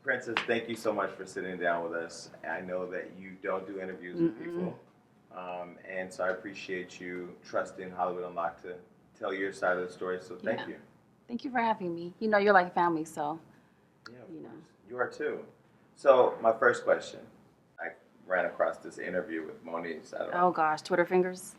Princess, thank you so much for sitting down with us. I know that you don't do interviews with people, and so I appreciate you trusting Hollywood Unlocked to tell your side of the story. So thank Yeah. you. Thank you for having me. You know, you're like family, so, Yeah, you of know. course. You are too. So my first question, I ran across this interview with Moniece. I don't Oh know. gosh, Twitter fingers.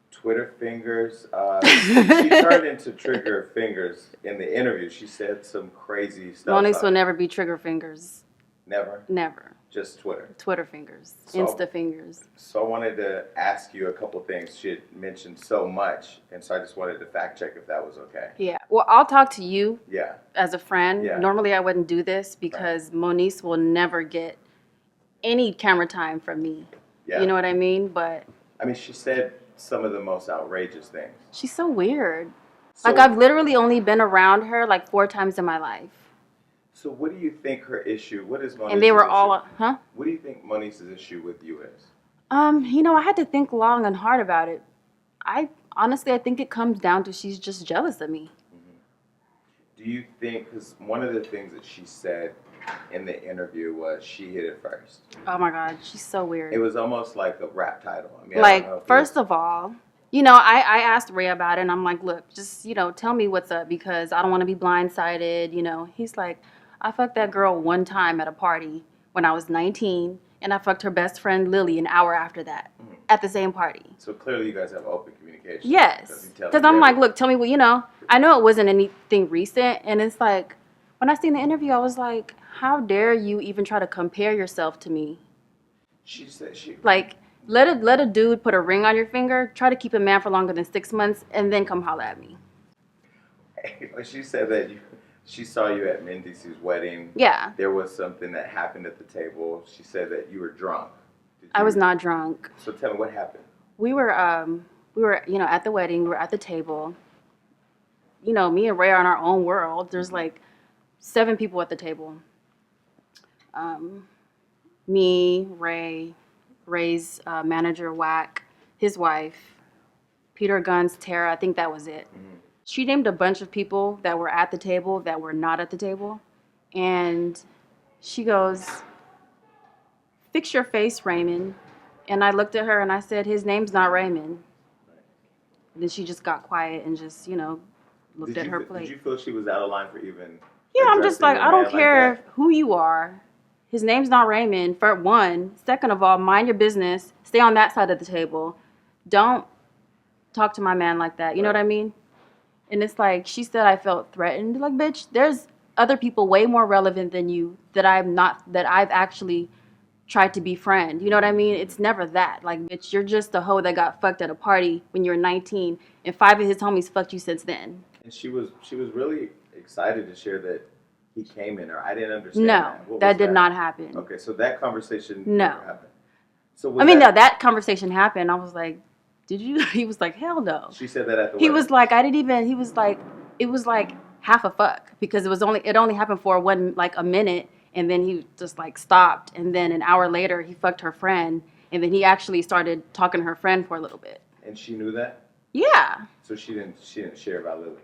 Twitter fingers. She turned into trigger fingers in the interview. She said some crazy stuff. Moniece will never be trigger fingers. Never. Never. Just Twitter. Twitter fingers. So- Insta fingers. So I wanted to ask you a couple things. She had mentioned so much, and so I just wanted to fact check if that was okay. Yeah. Well, I'll talk to you Yeah. as a friend. Yeah. Normally, I wouldn't do this because Moniece will never get any camera time from me. Yeah. You know what I mean? But I mean, she said some of the most outrageous things. she's so weird. So, Like, I've literally only been around her like 4 times in my life. So what do you think her issue? What is Moniece's And they were issue? all, huh? What do you think Moniece's issue with you is? You know, I had to think long and hard about it. I think it comes down to she's just jealous of me. Do you think? Because one of the things that she said in the interview was she hit it first. Oh my God, she's so weird. It was almost like a rap title. I mean, I don't know if Like, it first was- of all, you know, I asked Ray about it, and I'm like, look, just, you know, tell me what's up because I don't want to be blindsided, you know. He's like, I fucked that girl one time at a party when I was 19, and I fucked her best friend Lily an hour after that at the same party. So clearly, you guys have open communication. Yes. Because I'm like, look, tell me what, you know, I know it wasn't anything recent. And it's like, when I seen the interview, I was like, how dare you even try to compare yourself to me? She said she. Like, let a dude put a ring on your finger, try to keep a man for longer than 6 months, and then come holler at me. She said that she saw you at Mendice's wedding. Yeah. There was something that happened at the table. She said that you were drunk. I was not drunk. So tell me what happened. We were, you know, at the wedding. We were at the table. You know, me and Ray are in our own world. There's like 7 people at the table. Me, Ray's manager, Wack, his wife, Peter Gunn's Tara. I think that was it. She named a bunch of people that were at the table that were not at the table. And she goes, fix your face, Raymond. And I looked at her and I said, his name's not Raymond. And then she just got quiet and just, you know, looked at her plate. Did you feel she was out of line for even? Yeah, I'm just like, addressing a I don't man care like that? who you are. His name's not Raymond, for one. Second of all, mind your business. Stay on that side of the table. Don't talk to my man like that. You know what I mean? And it's like, she said I felt threatened. Like, bitch, there's other people way more relevant than you that I've actually tried to befriend. You know what I mean? It's never that. Like, bitch, you're just a hoe that got fucked at a party when you were 19, and 5 of his homies fucked you since then. And she was really excited to share that he came in her. I didn't understand No, that. What that was did not happen. Okay, so that conversation No. never happened. So I mean, no, that conversation happened. I was like, did you? He was like, hell no. She said that at the He wedding. was like, I didn't even, he was like, it was like half a fuck because it only happened for a minute, and then he just like stopped, and then an hour later he fucked her friend, and then he actually started talking to her friend for a little bit. And she knew that? Yeah. So she didn't share about Lily.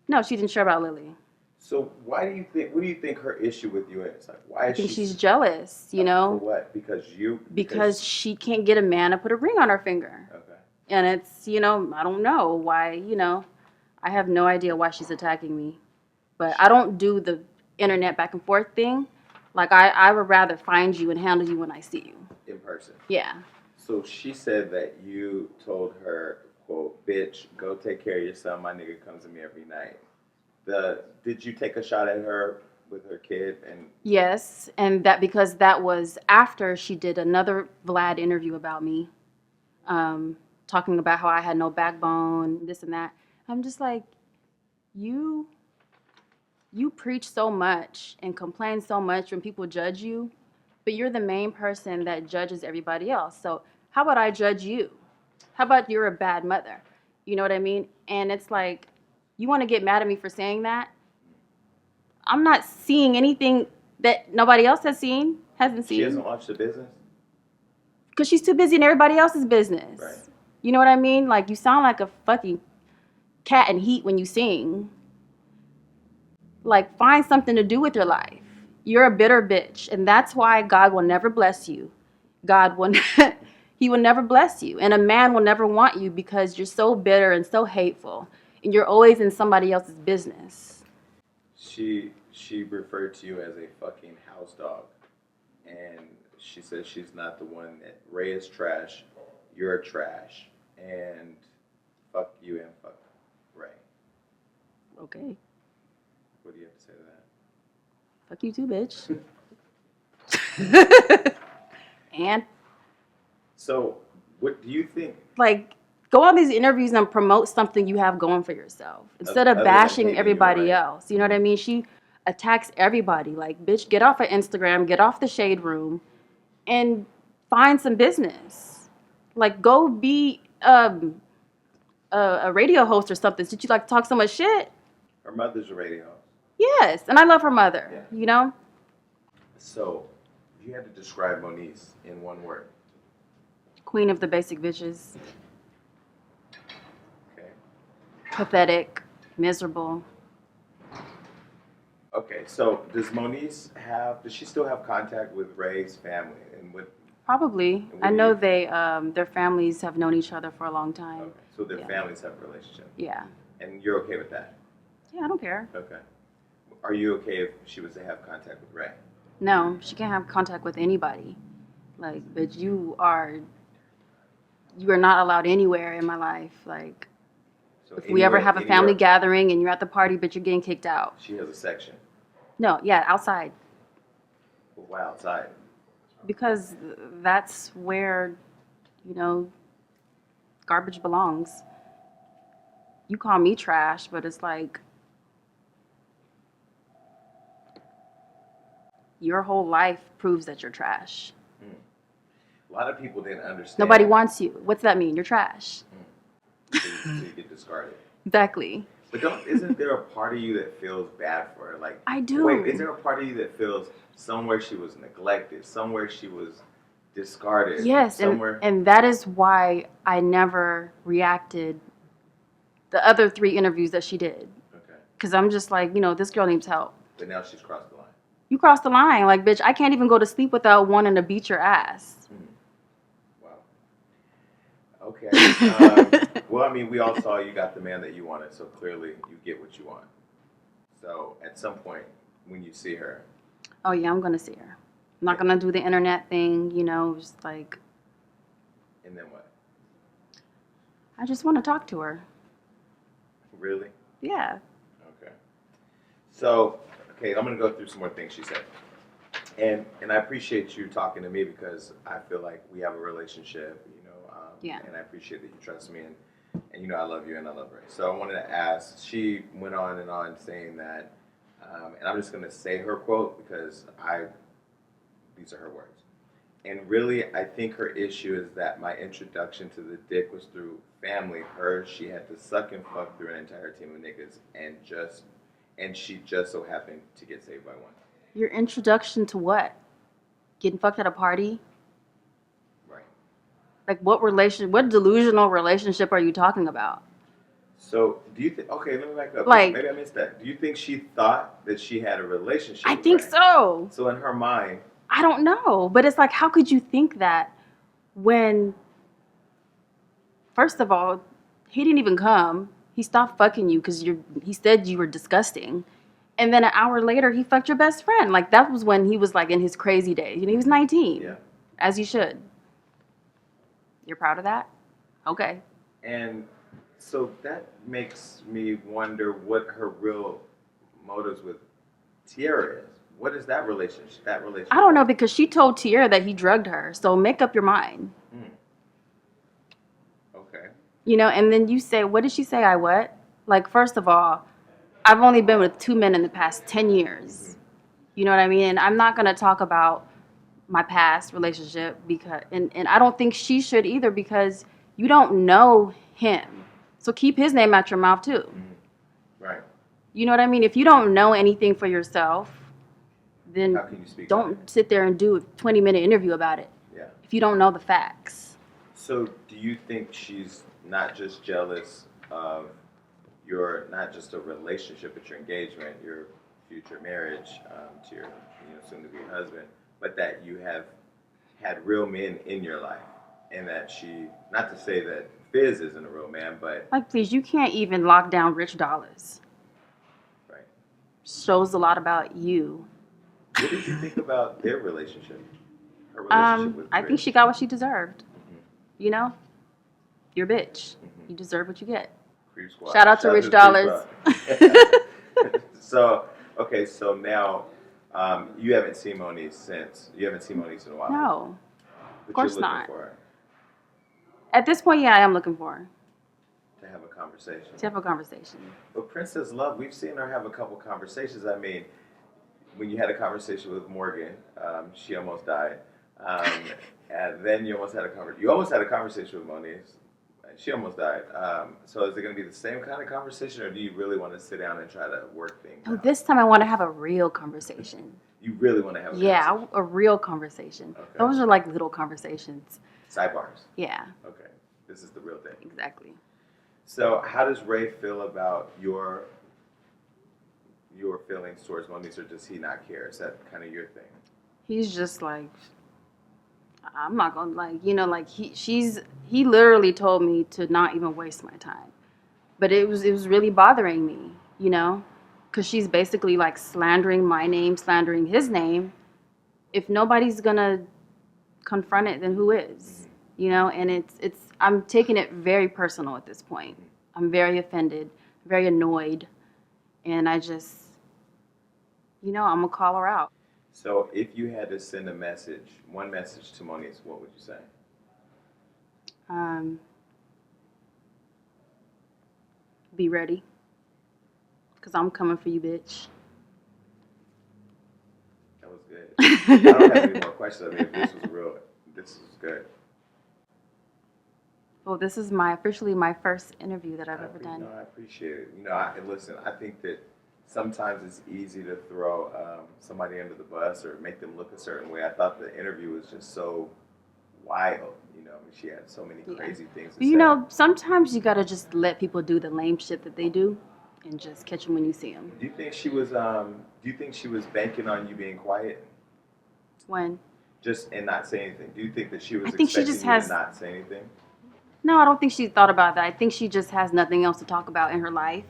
No, she didn't share about Lily. So what do you think her issue with you is? Like, why I is think she she's jealous, you For know, what? because she can't get a man to put a ring on her finger. Okay. And it's, you know, I don't know why, you know, I have no idea why she's attacking me. But I don't do the internet back and forth thing. Like, I would rather find you and handle you when I see you. In person. Yeah. So she said that you told her, quote, bitch, go take care of your son. My nigga comes to me every night. Did you take a shot at her with her kid? And Yes, and because that was after she did another Vlad interview about me, talking about how I had no backbone, this and that. I'm just like, you preach so much and complain so much when people judge you, but you're the main person that judges everybody else. So how about I judge you? How about you're a bad mother? You know what I mean? And it's like, you want to get mad at me for saying that? I'm not seeing anything that nobody else hasn't seen. she hasn't launched a business? Because she's too busy in everybody else's business. Right. You know what I mean? Like, you sound like a fucking cat in heat when you sing. Like, find something to do with your life. You're a bitter bitch, and that's why God will never bless you. God will, He will never bless you, and a man will never want you because you're so bitter and so hateful, and you're always in somebody else's business. She referred to you as a fucking house dog, and she says she's not the one that Ray is trash, you're trash, and fuck you and fuck Ray. Okay, What do you have to say to that? fuck you too, bitch. And So, what do you think? like, go on these interviews and promote something you have going for yourself instead of Other than bashing hating, everybody you're right. else. You know what I mean? She attacks everybody. Like, bitch, get off of Instagram, get off the shade room, and find some business. Like, go be a radio host or something. Since you like to talk so much shit. Her mother's a radio host. Yes, and I love her mother. Yeah. You know, So, if you had to describe Moniece in one word, queen of the basic bitches, okay? pathetic, miserable. Okay, so does she still have contact with Ray's family and with? Probably. And what I do know you- they their families have known each other for a long time. Okay, so their Yeah. families have a relationship, Yeah. and you're okay with that? Yeah, I don't care. Okay. Are you okay if she was to have contact with Ray? No, she can't have contact with anybody. Like, but you are not allowed anywhere in my life. Like, So if we ever have a family anywhere- gathering and you're at the party, but you're getting kicked out. She has a section. No, yeah, outside. Well, why outside? Because that's where, you know, garbage belongs. You call me trash, but it's like your whole life proves that you're trash. A lot of people didn't understand. Nobody wants you. What's that mean? You're trash. So you get discarded. Exactly. But isn't there a part of you that feels bad for her? Like, I do. Wait, is there a part of you that feels somewhere she was neglected, somewhere she was discarded? Yes, somewhere. and that is why I never reacted the other 3 interviews that she did. Okay. Because I'm just like, you know, this girl needs help. But now she's crossed the line. You crossed the line. Like, bitch, I can't even go to sleep without wanting to beat your ass. Wow. Okay. Well, I mean, we all saw you got the man that you wanted, so clearly you get what you want. So at some point, when you see her, Oh, yeah, I'm going to see her. I'm not going to do the internet thing, you know, just like, and then what? I just want to talk to her. Really? Yeah. Okay. So, okay, I'm gonna go through some more things she said, and I appreciate you talking to me because I feel like we have a relationship, you know. Yeah. And I appreciate that you trust me, and you know I love you and I love Ray. So I wanted to ask. She went on and on saying that, and I'm just gonna say her quote because these are her words. And really, I think her issue is that my introduction to the dick was through family. She had to suck and fuck through an entire team of niggas, and she just so happened to get saved by one. Your introduction to what? Getting fucked at a party? Right. Like, what delusional relationship are you talking about? So, do you think? Okay, let me back up. Like- Maybe I missed that. Do you think she thought that she had a relationship? I with think Ray? so. So in her mind, I don't know. But it's like, how could you think that when, first of all, he didn't even come. He stopped fucking you because he said you were disgusting. And then an hour later, he fucked your best friend. Like, that was when he was, like, in his crazy days. You know, he was 19. yeah. As you should. You're proud of that? Okay. And so that makes me wonder what her real motives with Tierra is. What is that relationship? I don't know, because she told Tierra that he drugged her. So make up your mind. Okay. You know, and then you say, what did she say? I what? Like, first of all, I've only been with 2 men in the past 10 years. You know what I mean? And I'm not going to talk about my past relationship because, and I don't think she should either, because you don't know him. So keep his name out your mouth too. Right. You know what I mean? If you don't know anything for yourself, then How can you speak on don't sit there and do a 20-minute interview about it. Yeah. If you don't know the facts. So do you think she's not just jealous of your, not just a relationship, but your engagement, your future marriage to your, soon to be husband, but that you have had real men in your life, and that she, not to say that Fizz isn't a real man, but Like, please, you can't even lock down rich dollars. right. Shows a lot about you. What did you think about their relationship? Her relationship with I Rich. think she got what she deserved. Mhm. You know, you're a bitch. Mhm. You deserve what you get. Creep Squad. Shout out to Rich Creep Dollars. Squad. So, okay, so now you haven't seen Moniece in a while. No, But course you're looking not. for her at this point, yeah, I am looking for her to have a conversation. to have a conversation. But Princess Love, we've seen her have a couple conversations. I mean, when you had a conversation with Morgan, she almost died. And then you almost had a conversation with Moniece. She almost died. So is it going to be the same kind of conversation, or do you really want to sit down and try to work things Oh, out? this time I want to have a real conversation. You really want to have a Yeah, conversation? a real conversation. Okay. Those are like little conversations. Sidebars. Yeah, Okay. This is the real thing. exactly. So how does Ray feel about your feelings towards Moniece, or does he not care? Is that kind of your thing? He's just like, I'm not gonna like he literally told me to not even waste my time, but it was really bothering me, because she's basically like slandering my name, slandering his name. If nobody's gonna confront it, then who is? And it's I'm taking it very personal at this point. I'm very offended, very annoyed, and I just, I'm gonna call her out. So if you had to send one message to Moniece, what would you say? Be ready, because I'm coming for you, bitch. That was good. I don't have any more questions. I mean, this was good. Well, this is officially my first interview that I've ever done. No, I appreciate it. Listen, I think that sometimes it's easy to throw somebody under the bus or make them look a certain way. I thought the interview was just so wild. She had so many crazy things to say. Sometimes you gotta just let people do the lame shit that they do, and just catch them when you see them. Do you think she was? Do you think she was banking on you being quiet? When? Just and not say anything. Do you think that she was I think she expecting just you has. to not say anything? No, I don't think she thought about that. I think she just has nothing else to talk about in her life.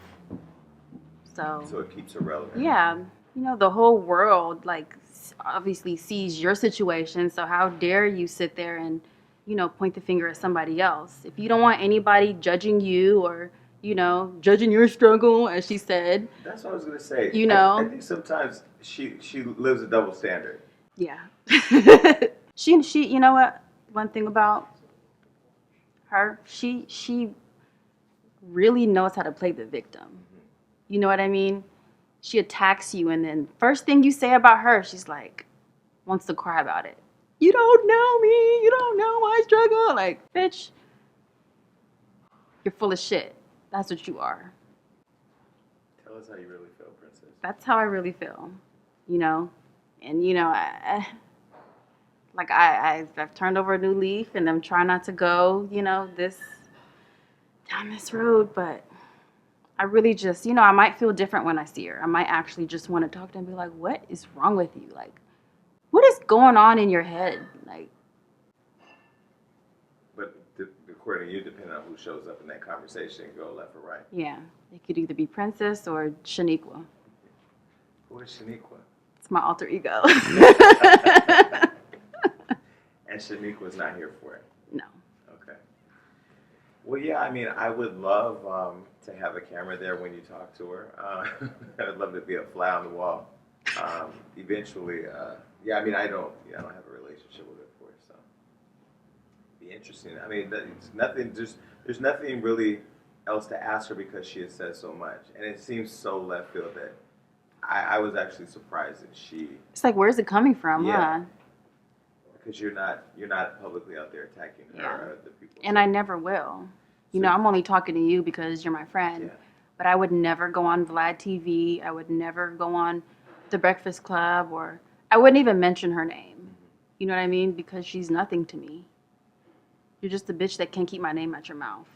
So it keeps her relevant. Yeah, the whole world obviously sees your situation. So how dare you sit there and point the finger at somebody else? If you don't want anybody judging you or judging your struggle, as she said. That's what I was gonna say. I think sometimes she lives a double standard. Yeah. she you know what? One thing about her, she really knows how to play the victim. Mm-hmm. You know what I mean? She attacks you, and then first thing you say about her, she's like, wants to cry about it. You don't know me. You don't know my struggle. Like, bitch, you're full of shit. That's what you are. Tell us how you really feel, Princess. That's how I really feel. And I've turned over a new leaf, and I'm trying not to go, down this road, but I really just, I might feel different when I see her. I might actually just want to talk to her and be like, what is wrong with you? Like, what is going on in your head? Like, but according to you, depending on who shows up in that conversation, go left or right. yeah, it could either be Princess or Shaniqua. Who is Shaniqua? It's my alter ego. And Shaniqua's not here for it? No. Okay. Well, yeah, I mean, I would love to have a camera there when you talk to her. I'd love to be a fly on the wall. Eventually, yeah, I mean, I don't have a relationship with her, of course, so it'd be interesting. I mean, there's nothing really else to ask her because she has said so much, and it seems so left field that I was actually surprised that she. It's like, where's it coming from, yeah. huh? Because you're not publicly out there attacking her or the people. And I never will. I'm only talking to you because you're my friend. Yeah. But I would never go on Vlad TV. I would never go on The Breakfast Club, or I wouldn't even mention her name. You know what I mean? Because she's nothing to me. You're just a bitch that can't keep my name out your mouth.